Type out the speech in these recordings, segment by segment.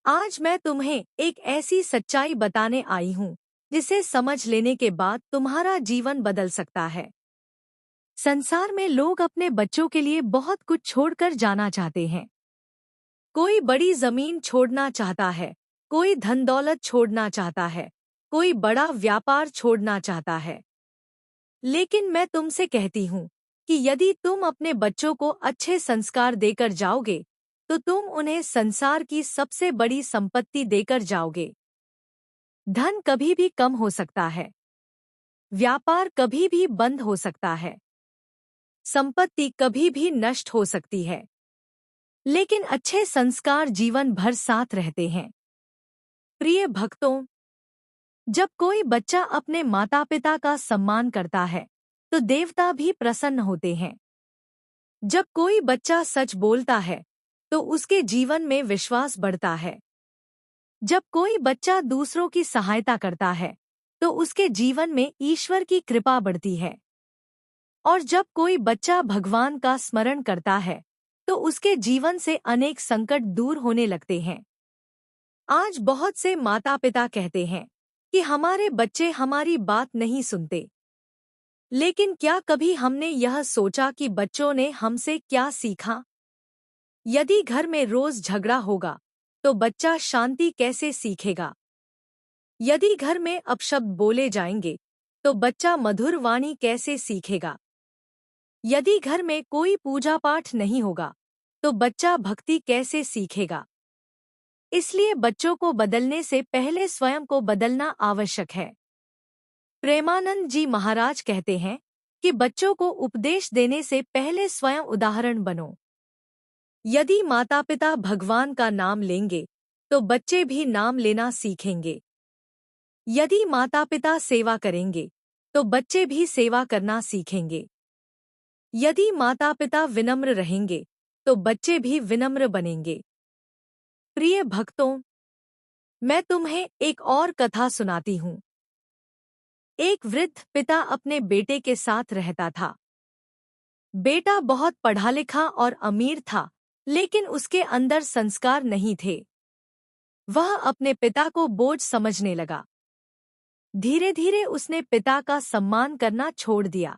आज मैं तुम्हें एक ऐसी सच्चाई बताने आई हूँ जिसे समझ लेने के बाद तुम्हारा जीवन बदल सकता है। संसार में लोग अपने बच्चों के लिए बहुत कुछ छोड़कर जाना चाहते हैं। कोई बड़ी जमीन छोड़ना चाहता है, कोई धन दौलत छोड़ना चाहता है, कोई बड़ा व्यापार छोड़ना चाहता है। लेकिन मैं तुमसे कहती हूँ कि यदि तुम अपने बच्चों को अच्छे संस्कार देकर जाओगे, तो तुम उन्हें संसार की सबसे बड़ी संपत्ति देकर जाओगे। धन कभी भी कम हो सकता है, व्यापार कभी भी बंद हो सकता है, संपत्ति कभी भी नष्ट हो सकती है, लेकिन अच्छे संस्कार जीवन भर साथ रहते हैं। प्रिय भक्तों, जब कोई बच्चा अपने माता पिता का सम्मान करता है, तो देवता भी प्रसन्न होते हैं। जब कोई बच्चा सच बोलता है, तो उसके जीवन में विश्वास बढ़ता है। जब कोई बच्चा दूसरों की सहायता करता है, तो उसके जीवन में ईश्वर की कृपा बढ़ती है। और जब कोई बच्चा भगवान का स्मरण करता है, तो उसके जीवन से अनेक संकट दूर होने लगते हैं। आज बहुत से माता पिता कहते हैं कि हमारे बच्चे हमारी बात नहीं सुनते। लेकिन क्या कभी हमने यह सोचा कि बच्चों ने हमसे क्या सीखा? यदि घर में रोज झगड़ा होगा, तो बच्चा शांति कैसे सीखेगा? यदि घर में अपशब्द बोले जाएंगे, तो बच्चा मधुर वाणी कैसे सीखेगा? यदि घर में कोई पूजा पाठ नहीं होगा, तो बच्चा भक्ति कैसे सीखेगा? इसलिए बच्चों को बदलने से पहले स्वयं को बदलना आवश्यक है। प्रेमानंद जी महाराज कहते हैं कि बच्चों को उपदेश देने से पहले स्वयं उदाहरण बनो। यदि माता पिता भगवान का नाम लेंगे, तो बच्चे भी नाम लेना सीखेंगे। यदि माता पिता सेवा करेंगे, तो बच्चे भी सेवा करना सीखेंगे। यदि माता पिता विनम्र रहेंगे, तो बच्चे भी विनम्र बनेंगे। प्रिय भक्तों, मैं तुम्हें एक और कथा सुनाती हूँ। एक वृद्ध पिता अपने बेटे के साथ रहता था। बेटा बहुत पढ़ा लिखा और अमीर था, लेकिन उसके अंदर संस्कार नहीं थे। वह अपने पिता को बोझ समझने लगा। धीरे धीरे उसने पिता का सम्मान करना छोड़ दिया।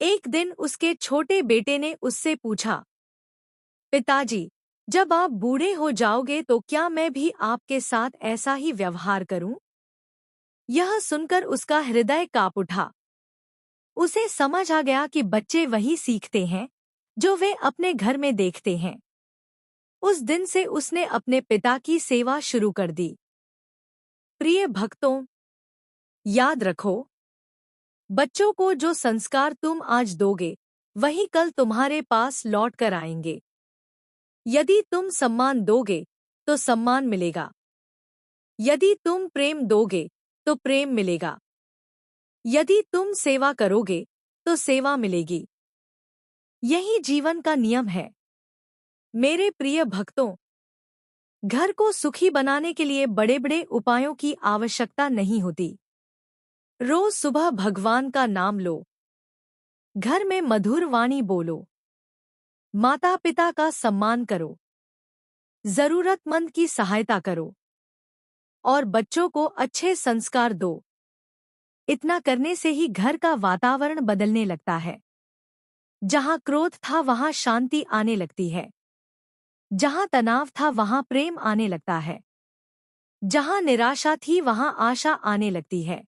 एक दिन उसके छोटे बेटे ने उससे पूछा, पिताजी, जब आप बूढ़े हो जाओगे तो क्या मैं भी आपके साथ ऐसा ही व्यवहार करूं? यह सुनकर उसका हृदय कांप उठा। उसे समझ आ गया कि बच्चे वही सीखते हैं जो वे अपने घर में देखते हैं। उस दिन से उसने अपने पिता की सेवा शुरू कर दी। प्रिय भक्तों, याद रखो, बच्चों को जो संस्कार तुम आज दोगे, वही कल तुम्हारे पास लौट कर आएंगे। यदि तुम सम्मान दोगे, तो सम्मान मिलेगा। यदि तुम प्रेम दोगे, तो प्रेम मिलेगा। यदि तुम सेवा करोगे, तो सेवा मिलेगी। यही जीवन का नियम है। मेरे प्रिय भक्तों, घर को सुखी बनाने के लिए बड़े बड़े उपायों की आवश्यकता नहीं होती। रोज सुबह भगवान का नाम लो, घर में मधुर वाणी बोलो, माता पिता का सम्मान करो, जरूरतमंद की सहायता करो और बच्चों को अच्छे संस्कार दो। इतना करने से ही घर का वातावरण बदलने लगता है। जहाँ क्रोध था वहाँ शांति आने लगती है। जहाँ तनाव था वहाँ प्रेम आने लगता है। जहाँ निराशा थी वहाँ आशा आने लगती है।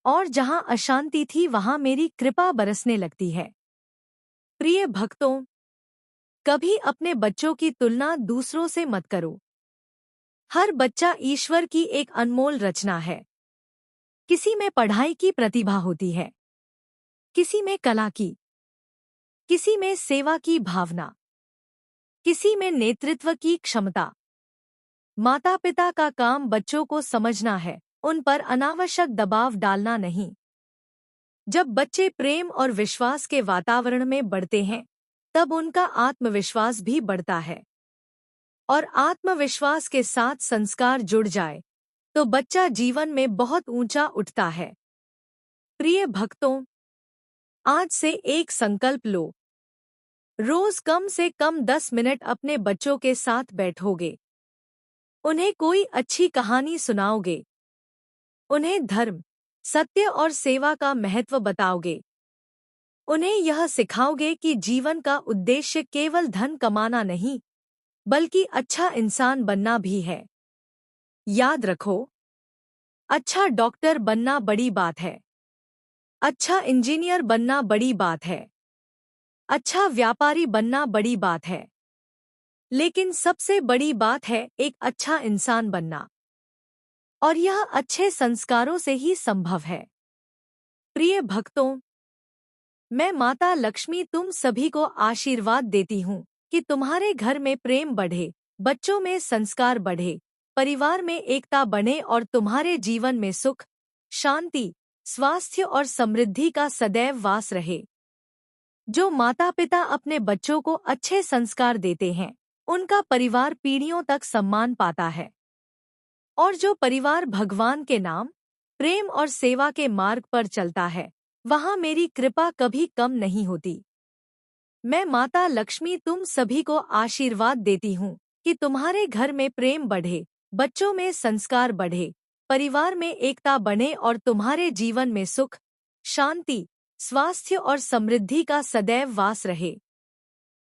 और जहाँ अशांति थी वहाँ मेरी कृपा बरसने लगती है। प्रिय भक्तों, कभी अपने बच्चों की तुलना दूसरों से मत करो। हर बच्चा ईश्वर की एक अनमोल रचना है। किसी में पढ़ाई की प्रतिभा होती है, किसी में कला की, किसी में सेवा की भावना, किसी में नेतृत्व की क्षमता। माता पिता का काम बच्चों को समझना है, उन पर अनावश्यक दबाव डालना नहीं। जब बच्चे प्रेम और विश्वास के वातावरण में बढ़ते हैं, तब उनका आत्मविश्वास भी बढ़ता है। और आत्मविश्वास के साथ संस्कार जुड़ जाए, तो बच्चा जीवन में बहुत ऊंचा उठता है। प्रिय भक्तों, आज से एक संकल्प लो। रोज कम से कम 10 मिनट अपने बच्चों के साथ बैठोगे, उन्हें कोई अच्छी कहानी सुनाओगे। उन्हें धर्म, सत्य और सेवा का महत्व बताओगे। उन्हें यह सिखाओगे कि जीवन का उद्देश्य केवल धन कमाना नहीं, बल्कि अच्छा इंसान बनना भी है। याद रखो, अच्छा डॉक्टर बनना बड़ी बात है। अच्छा इंजीनियर बनना बड़ी बात है। अच्छा व्यापारी बनना बड़ी बात है। लेकिन सबसे बड़ी बात है एक अच्छा इंसान बनना। और यह अच्छे संस्कारों से ही संभव है। प्रिय भक्तों, मैं माता लक्ष्मी तुम सभी को आशीर्वाद देती हूँ कि तुम्हारे घर में प्रेम बढ़े, बच्चों में संस्कार बढ़े, परिवार में एकता बने और तुम्हारे जीवन में सुख, शांति, स्वास्थ्य और समृद्धि का सदैव वास रहे। जो माता पिता अपने बच्चों को अच्छे संस्कार देते हैं, उनका परिवार पीढ़ियों तक सम्मान पाता है। और जो परिवार भगवान के नाम, प्रेम और सेवा के मार्ग पर चलता है, वहाँ मेरी कृपा कभी कम नहीं होती। मैं माता लक्ष्मी तुम सभी को आशीर्वाद देती हूँ कि तुम्हारे घर में प्रेम बढ़े, बच्चों में संस्कार बढ़े, परिवार में एकता बने और तुम्हारे जीवन में सुख, शांति, स्वास्थ्य और समृद्धि का सदैव वास रहे।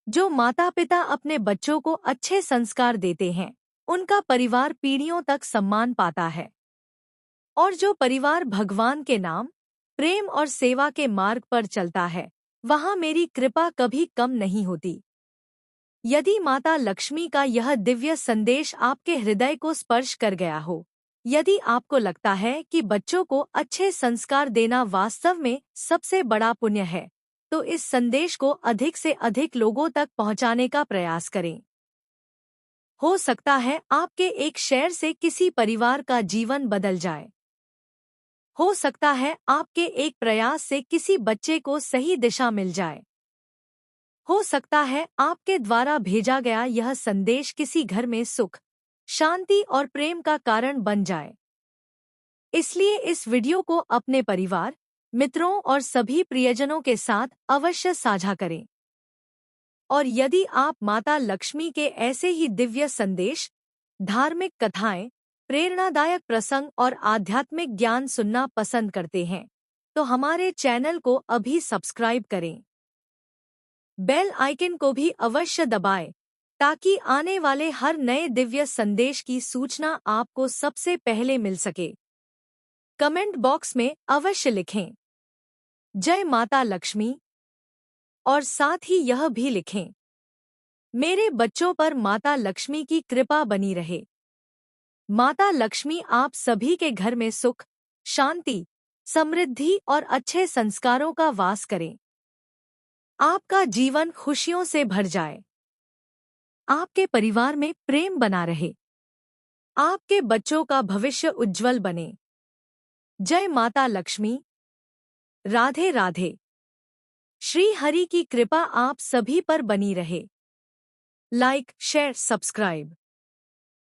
जो माता पिता अपने बच्चों को अच्छे संस्कार देते हैं, उनका परिवार पीढ़ियों तक सम्मान पाता है। और जो परिवार भगवान के नाम, प्रेम और सेवा के मार्ग पर चलता है, वहाँ मेरी कृपा कभी कम नहीं होती। यदि माता लक्ष्मी का यह दिव्य संदेश आपके हृदय को स्पर्श कर गया हो, यदि आपको लगता है कि बच्चों को अच्छे संस्कार देना वास्तव में सबसे बड़ा पुण्य है, तो इस संदेश को अधिक से अधिक लोगों तक पहुंचाने का प्रयास करें। हो सकता है आपके एक शेयर से किसी परिवार का जीवन बदल जाए। हो सकता है आपके एक प्रयास से किसी बच्चे को सही दिशा मिल जाए। हो सकता है आपके द्वारा भेजा गया यह संदेश किसी घर में सुख, शांति और प्रेम का कारण बन जाए। इसलिए इस वीडियो को अपने परिवार, मित्रों और सभी प्रियजनों के साथ अवश्य साझा करें। और यदि आप माता लक्ष्मी के ऐसे ही दिव्य संदेश, धार्मिक कथाएं, प्रेरणादायक प्रसंग और आध्यात्मिक ज्ञान सुनना पसंद करते हैं, तो हमारे चैनल को अभी सब्सक्राइब करें। बेल आइकन को भी अवश्य दबाएं, ताकि आने वाले हर नए दिव्य संदेश की सूचना आपको सबसे पहले मिल सके। कमेंट बॉक्स में अवश्य लिखें, जय माता लक्ष्मी, और साथ ही यह भी लिखें, मेरे बच्चों पर माता लक्ष्मी की कृपा बनी रहे। माता लक्ष्मी आप सभी के घर में सुख, शांति, समृद्धि और अच्छे संस्कारों का वास करें। आपका जीवन खुशियों से भर जाए। आपके परिवार में प्रेम बना रहे। आपके बच्चों का भविष्य उज्जवल बने। जय माता लक्ष्मी। राधे राधे। श्री हरि की कृपा आप सभी पर बनी रहे। Like, share, subscribe.